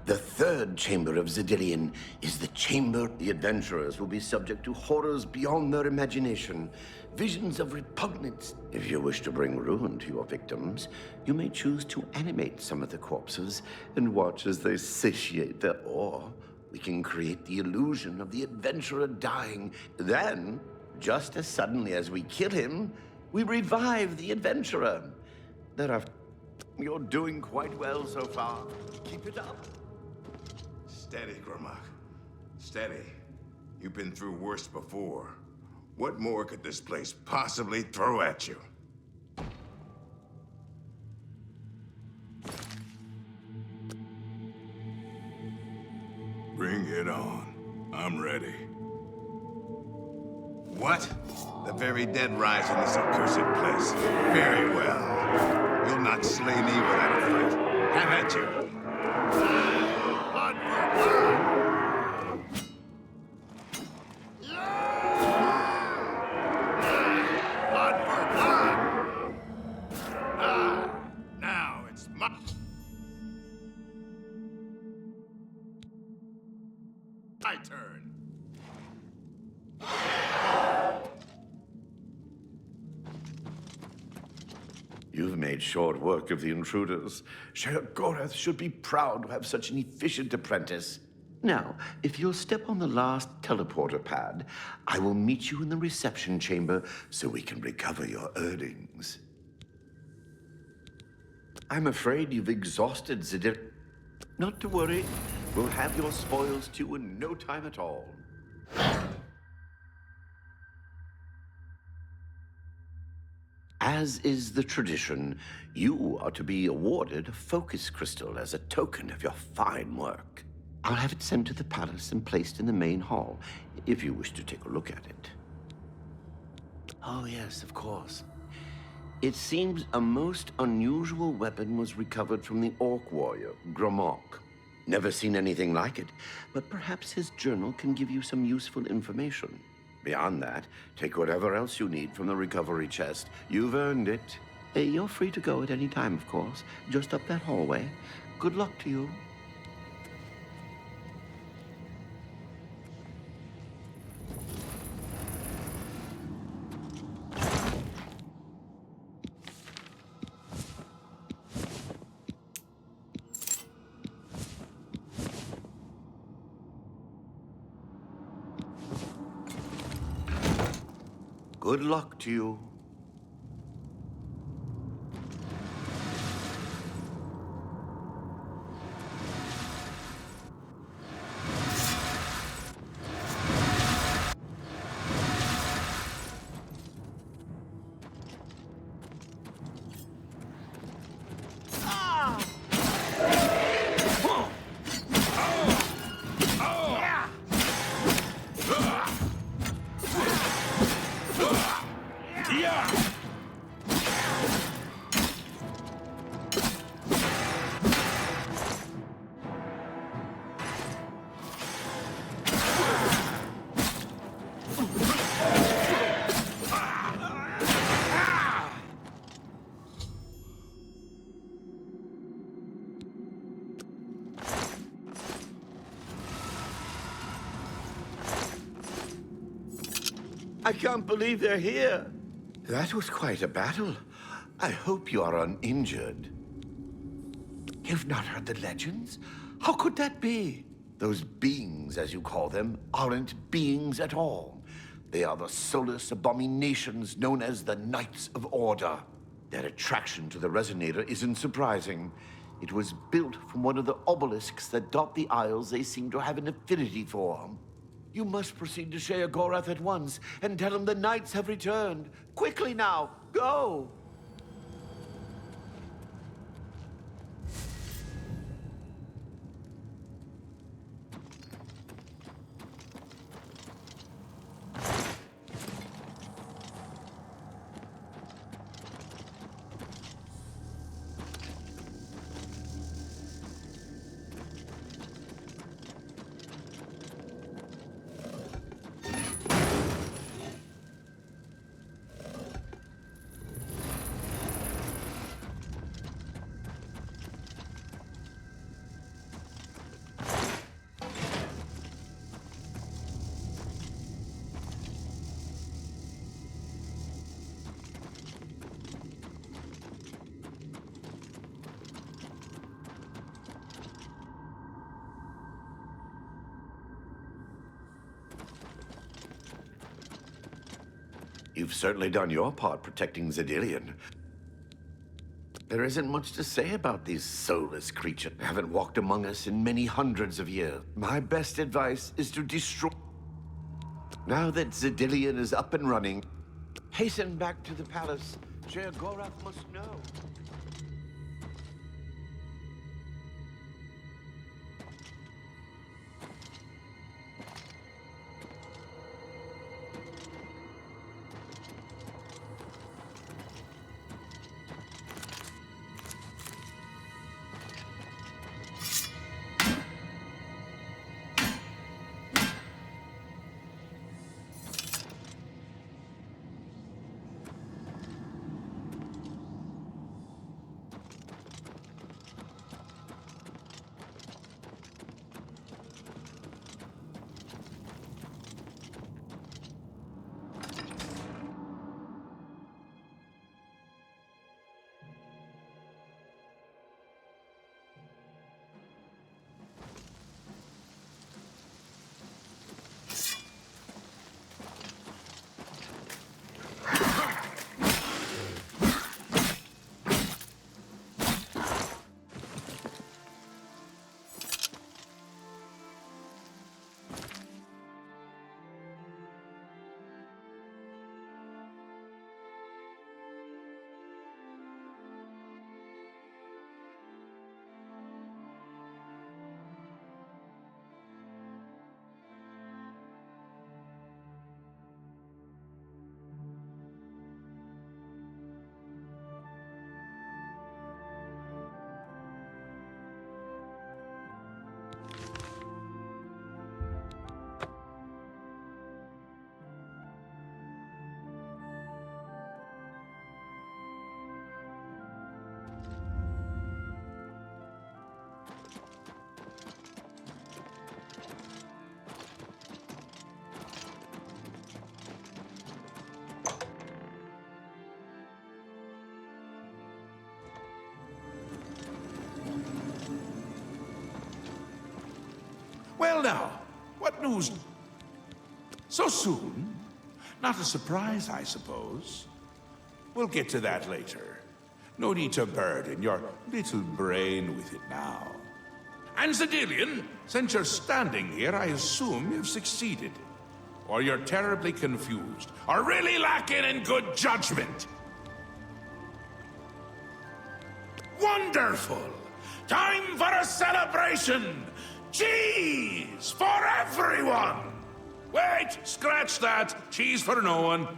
The third chamber of Zedillion is the chamber. The adventurers will be subject to horrors beyond their imagination, visions of repugnance. If you wish to bring ruin to your victims, you may choose to animate some of the corpses and watch as they satiate their awe. We can create the illusion of the adventurer dying. Then, just as suddenly as we kill him, we revive the adventurer. You're doing quite well so far. Keep it up. Steady, Grimlock. Steady. You've been through worse before. What more could this place possibly throw at you? Bring it on. I'm ready. What? The very dead rise in this accursed place. Very well. You'll not slay me without a fight. Have at you. Blood for blood! Blood for blood! Now it's my... my turn. You've made short work of the intruders. Sheer-Gorath should be proud to have such an efficient apprentice. Now, if you'll step on the last teleporter pad, I will meet you in the reception chamber so we can recover your earnings. I'm afraid you've exhausted Zedir... Not to worry. We'll have your spoils too in no time at all. As is the tradition, you are to be awarded a focus crystal as a token of your fine work. I'll have it sent to the palace and placed in the main hall, if you wish to take a look at it. Oh yes, of course. It seems a most unusual weapon was recovered from the orc warrior, Gromok. Never seen anything like it, but perhaps his journal can give you some useful information. Beyond that, take whatever else you need from the recovery chest. You've earned it. You're free to go at any time, of course. Just up that hallway. Good luck to you. Good luck to you. I can't believe they're here. That was quite a battle. I hope you are uninjured. You've not heard the legends? How could that be? Those beings, as you call them, aren't beings at all. They are the soulless abominations known as the Knights of Order. Their attraction to the Resonator isn't surprising. It was built from one of the obelisks that dot the isles they seem to have an affinity for. You must proceed to Sheogorath at once and tell him the knights have returned. Quickly now, go! You've certainly done your part protecting Zedillion. There isn't much to say about these soulless creatures. They haven't walked among us in many hundreds of years. My best advice is to destroy... Now that Zedillion is up and running, hasten back to the palace. Sheogorath must know. Well now, what news? So soon? Not a surprise, I suppose. We'll get to that later. No need to burden your little brain with it now. And Zedilian, since you're standing here, I assume you've succeeded. Or you're terribly confused, or really lacking in good judgment. Wonderful! Time for a celebration! Cheese for everyone! Wait, scratch that. Cheese for no one.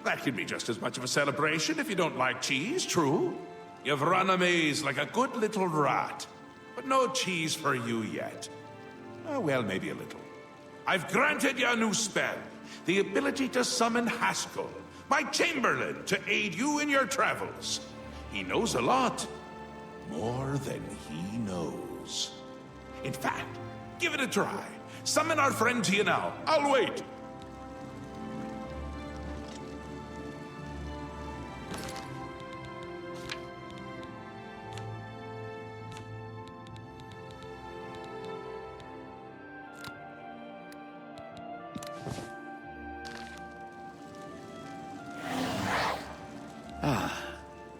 That could be just as much of a celebration if you don't like cheese, true? You've run a maze like a good little rat. But no cheese for you yet. Oh, well, maybe a little. I've granted you a new spell. The ability to summon Haskell, my Chamberlain, to aid you in your travels. He knows a lot. More than he knows. In fact, give it a try. Summon our friend to you now. I'll wait.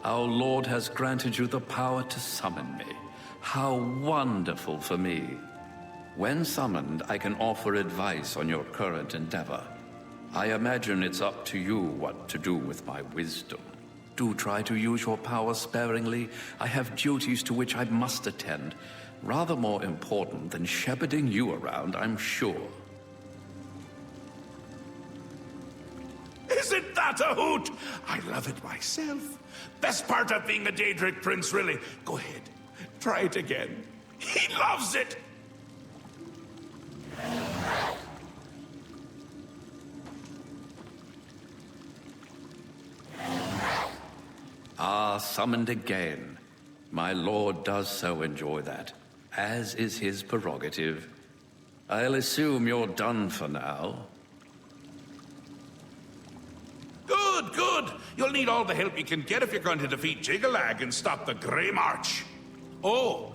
Our Lord has granted you the power to summon me. How wonderful for me. When summoned, I can offer advice on your current endeavor. I imagine it's up to you what to do with my wisdom. Do try to use your power sparingly. I have duties to which I must attend. Rather more important than shepherding you around, I'm sure. Isn't that a hoot? I love it myself. Best part of being a Daedric prince, really. Go ahead. Try it again. He loves it! Ah, summoned again. My lord does so enjoy that, as is his prerogative. I'll assume you're done for now. Good, good. You'll need all the help you can get if you're going to defeat Jiggalag and stop the Grey March. Oh,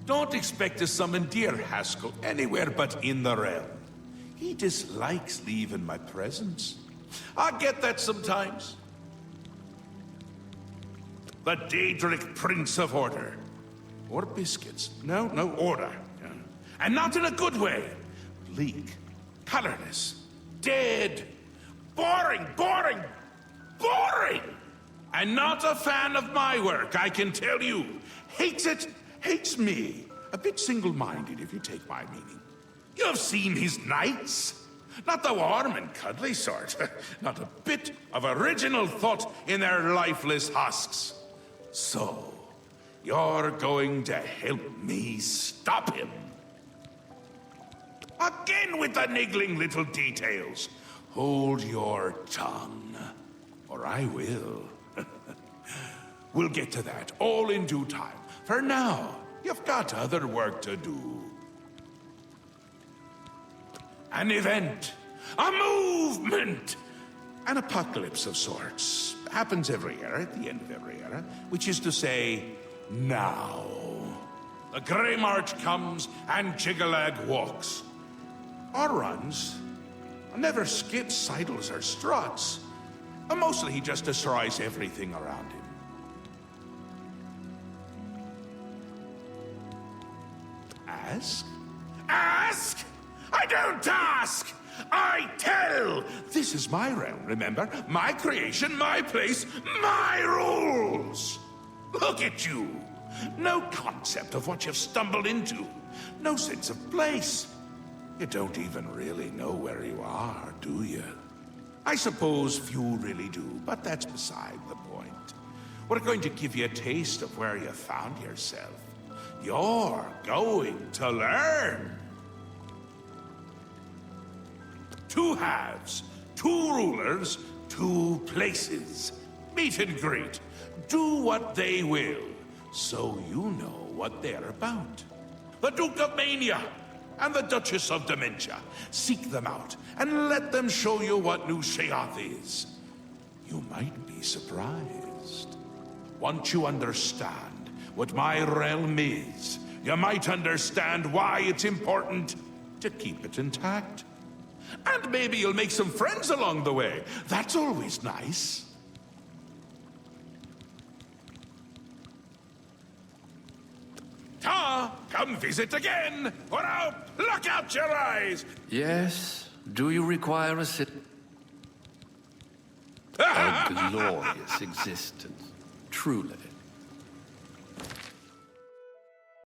don't expect to summon dear Haskell anywhere but in the realm. He dislikes leaving my presence. I get that sometimes. The Daedric Prince of Order. Or biscuits. No, order. And not in a good way. Bleak, colorless, dead, boring! And not a fan of my work, I can tell you. Hates it, hates me. A bit single-minded, if you take my meaning. You've seen his knights. Not the warm and cuddly sort. Not a bit of original thought in their lifeless husks. So, you're going to help me stop him. Again with the niggling little details. Hold your tongue, or I will. We'll get to that, all in due time. For now, you've got other work to do. An event, a movement, an apocalypse of sorts. Happens every era, at the end of every era, which is to say, now. The Grey March comes and Jiggalag walks. Or runs. Never skips, sidles, or struts. But mostly he just destroys everything around him. Ask? Ask? I don't ask! I tell! This is my realm, remember? My creation, my place, my rules! Look at you! No concept of what you've stumbled into. No sense of place. You don't even really know where you are, do you? I suppose few really do, but that's beside the point. We're going to give you a taste of where you found yourself. You're going to learn. 2 halves, 2 rulers, 2 places. Meet and greet. Do what they will, so you know what they're about. The Duke of Mania and the Duchess of Dementia. Seek them out and let them show you what New Sheoth is. You might be surprised. Once you understand what my realm is, you might understand why it's important to keep it intact. And maybe you'll make some friends along the way. That's always nice. Ta, come visit again, or I'll pluck out your eyes. Yes? Do you require a a glorious existence? Truly.